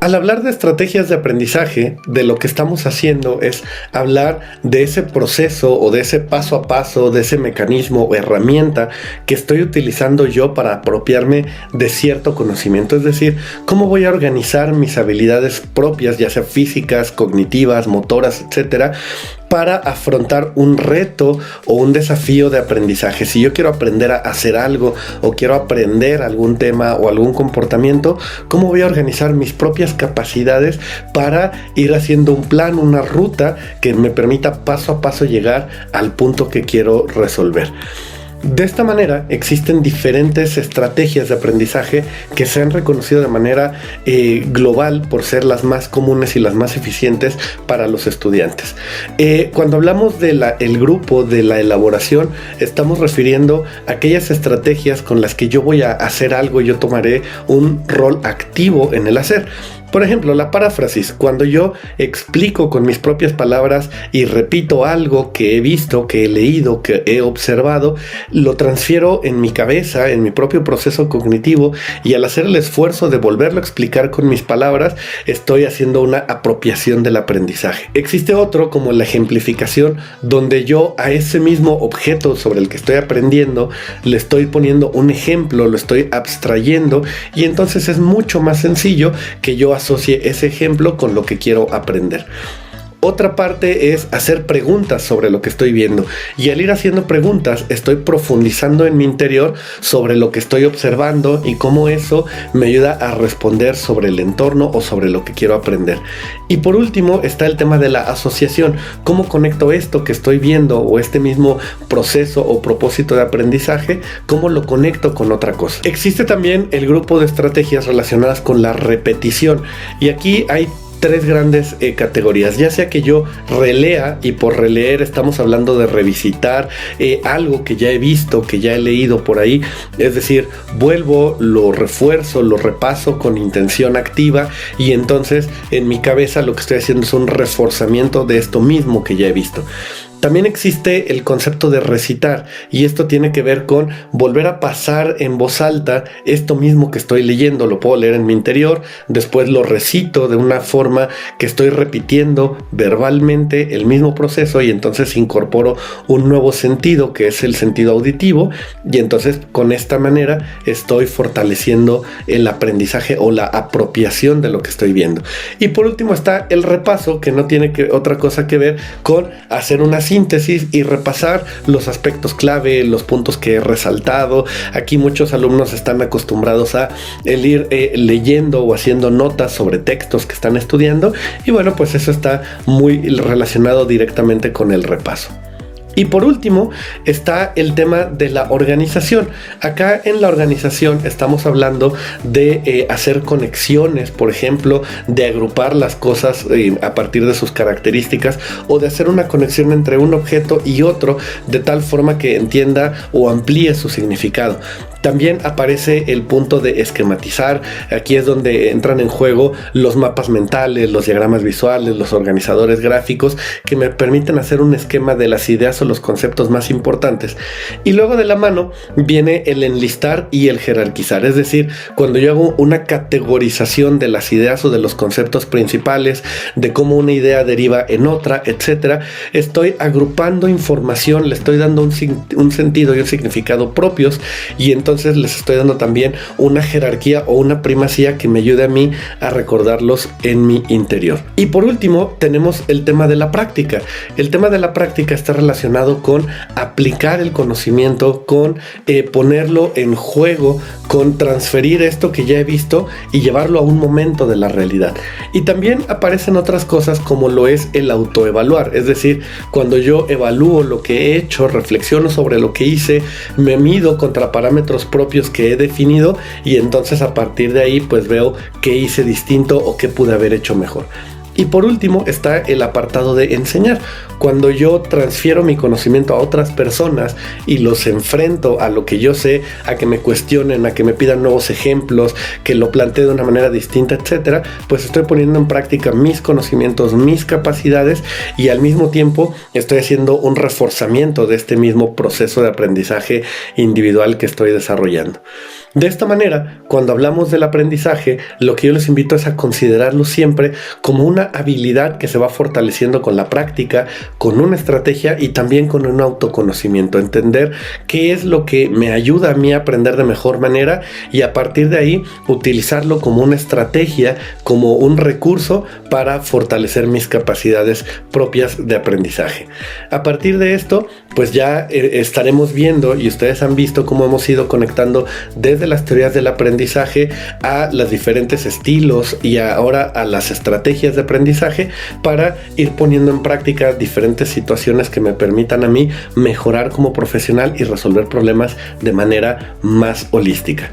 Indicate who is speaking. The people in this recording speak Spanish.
Speaker 1: Al hablar de estrategias de aprendizaje, de lo que estamos haciendo es hablar de ese proceso o de ese paso a paso, de ese mecanismo o herramienta que estoy utilizando yo para apropiarme de cierto conocimiento. Es decir, cómo voy a organizar mis habilidades propias, ya sea físicas, cognitivas, motoras, etcétera, para afrontar un reto o un desafío de aprendizaje. Si yo quiero aprender a hacer algo o quiero aprender algún tema o algún comportamiento, ¿cómo voy a organizar mis propias capacidades para ir haciendo un plan, una ruta que me permita paso a paso llegar al punto que quiero resolver? De esta manera existen diferentes estrategias de aprendizaje que se han reconocido de manera global por ser las más comunes y las más eficientes para los estudiantes. Cuando hablamos del grupo de la elaboración, estamos refiriendo a aquellas estrategias con las que yo voy a hacer algo y yo tomaré un rol activo en el hacer. Por ejemplo, la paráfrasis, cuando yo explico con mis propias palabras y repito algo que he visto, que he leído, que he observado, lo transfiero en mi cabeza, en mi propio proceso cognitivo, y al hacer el esfuerzo de volverlo a explicar con mis palabras, estoy haciendo una apropiación del aprendizaje. Existe otro, como la ejemplificación, donde yo a ese mismo objeto sobre el que estoy aprendiendo, le estoy poniendo un ejemplo, lo estoy abstrayendo, y entonces es mucho más sencillo que yo asocie ese ejemplo con lo que quiero aprender. Otra parte es hacer preguntas sobre lo que estoy viendo, y al ir haciendo preguntas estoy profundizando en mi interior sobre lo que estoy observando y cómo eso me ayuda a responder sobre el entorno o sobre lo que quiero aprender. Y por último está el tema de la asociación, cómo conecto esto que estoy viendo o este mismo proceso o propósito de aprendizaje, cómo lo conecto con otra cosa. Existe también el grupo de estrategias relacionadas con la repetición, y aquí hay tres grandes categorías, ya sea que yo relea, y por releer estamos hablando de revisitar algo que ya he visto, que ya he leído por ahí, es decir, vuelvo, lo refuerzo, lo repaso con intención activa, y entonces en mi cabeza lo que estoy haciendo es un reforzamiento de esto mismo que ya he visto. También existe el concepto de recitar, y esto tiene que ver con volver a pasar en voz alta esto mismo que estoy leyendo. Lo puedo leer en mi interior, después lo recito de una forma que estoy repitiendo verbalmente el mismo proceso, y entonces incorporo un nuevo sentido que es el sentido auditivo, y entonces con esta manera estoy fortaleciendo el aprendizaje o la apropiación de lo que estoy viendo. Y por último está el repaso, que no tiene otra cosa que ver con hacer una síntesis y repasar los aspectos clave, los puntos que he resaltado. Aquí muchos alumnos están acostumbrados a el ir leyendo o haciendo notas sobre textos que están estudiando, y bueno, pues eso está muy relacionado directamente con el repaso. Y por último está el tema de la organización. Acá en la organización estamos hablando de hacer conexiones, por ejemplo, de agrupar las cosas a partir de sus características, o de hacer una conexión entre un objeto y otro de tal forma que entienda o amplíe su significado. También aparece el punto de esquematizar. Aquí es donde entran en juego los mapas mentales, los diagramas visuales, los organizadores gráficos, que me permiten hacer un esquema de las ideas o los conceptos más importantes. Y luego de la mano viene el enlistar y el jerarquizar. Es decir, cuando yo hago una categorización de las ideas o de los conceptos principales, de cómo una idea deriva en otra, etcétera, estoy agrupando información, le estoy dando un sentido y un significado propios, y entonces les estoy dando también una jerarquía o una primacía que me ayude a mí a recordarlos en mi interior. Y por último tenemos el tema de la práctica. El tema de la práctica está relacionado con aplicar el conocimiento, con ponerlo en juego, con transferir esto que ya he visto y llevarlo a un momento de la realidad. Y también aparecen otras cosas como lo es el autoevaluar, es decir, cuando yo evalúo lo que he hecho, reflexiono sobre lo que hice, me mido contra parámetros propios que he definido, y entonces a partir de ahí pues veo qué hice distinto o qué pude haber hecho mejor. Y por último está el apartado de enseñar. Cuando yo transfiero mi conocimiento a otras personas y los enfrento a lo que yo sé, a que me cuestionen, a que me pidan nuevos ejemplos, que lo plantee de una manera distinta, etcétera, pues estoy poniendo en práctica mis conocimientos, mis capacidades, y al mismo tiempo estoy haciendo un reforzamiento de este mismo proceso de aprendizaje individual que estoy desarrollando. De esta manera, cuando hablamos del aprendizaje, lo que yo les invito es a considerarlo siempre como una habilidad que se va fortaleciendo con la práctica, con una estrategia y también con un autoconocimiento. Entender qué es lo que me ayuda a mí a aprender de mejor manera y a partir de ahí utilizarlo como una estrategia, como un recurso para fortalecer mis capacidades propias de aprendizaje. A partir de esto, pues ya estaremos viendo, y ustedes han visto cómo hemos ido conectando desde las teorías del aprendizaje a los diferentes estilos y ahora a las estrategias de aprendizaje para ir poniendo en práctica diferentes situaciones que me permitan a mí mejorar como profesional y resolver problemas de manera más holística.